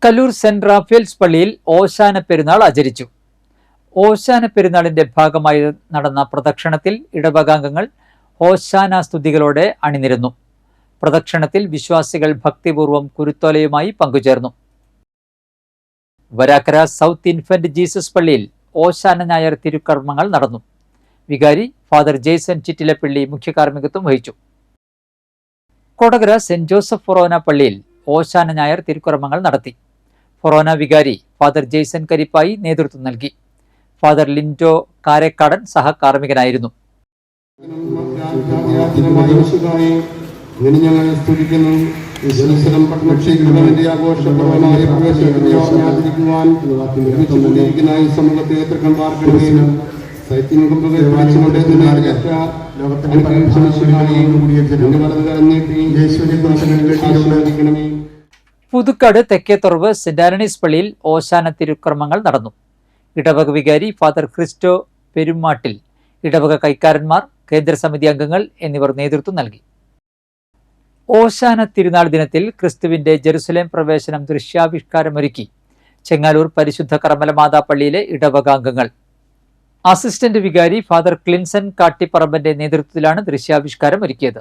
Kallur saint Raphael's പള്ളിയിൽ ഓശാന പെരുന്നാൾ ആചരിച്ചു. ഓശാന പെരുന്നാളിന്റെ ഭാഗമായി നടന്ന പ്രദക്ഷിണത്തിൽ ഇടവകാംഗങ്ങൾ ഓശാന സ്തുതികളോടെ അണിനിരന്നു. പ്രദക്ഷിണത്തിൽ വിശ്വാസികൾ ഭക്തിപൂർവ്വം കുരുത്തോലയുമായി പങ്കുചേർന്നു. വരാക്കര സൗത്ത് ഇൻഫന്റ് ജീസസ് പള്ളിയിൽ ഓശാന ഞായർ തിരുക്കർമ്മങ്ങൾ നടന്നു. വികാരി ഫാദർ ജെയ്സൺ ചിറ്റിലപ്പള്ളി മുഖ്യകാർമ്മികത്വം വഹിച്ചു. കൊടകര സെന്റ് ജോസഫ് ഫൊറോന പള്ളിയിൽ ഓശാന ഞായർ തിരുക്കർമ്മങ്ങൾ നടത്തി. ഫൊറോന വികാരി ഫാദർ ജെയ്സൺ കരിപ്പായി നേതൃത്വം നൽകി. ഫാദർ ലിൻഡോ കാരക്കാടൻ സഹകാർമ്മികനായിരുന്നു. പുതുക്കാട് തെക്കേത്തുറവ് സെന്റ് ആന്റണീസ് പള്ളിയിൽ ഓശാന തിരുക്കർമ്മങ്ങൾ നടന്നു. ഇടവക വികാരി ഫാദർ ക്രിസ്റ്റോ പെരുമാട്ടിൽ, ഇടവക കൈക്കാരന്മാർ, കേന്ദ്രസമിതി അംഗങ്ങൾ എന്നിവർ നേതൃത്വം നൽകി. ഓശാന തിരുനാൾ ദിനത്തിൽ ക്രിസ്തുവിന്റെ ജെറുസലേം പ്രവേശനം ദൃശ്യാവിഷ്കാരമൊരുക്കി ചെങ്ങാലൂർ പരിശുദ്ധ കർമ്മലമാതാ പള്ളിയിലെ ഇടവകാംഗങ്ങൾ. അസിസ്റ്റന്റ് വികാരി ഫാദർ ക്ലിൻസൺ കാട്ടിപ്പറമ്പന്റെ നേതൃത്വത്തിലാണ് ദൃശ്യാവിഷ്കാരം ഒരുക്കിയത്.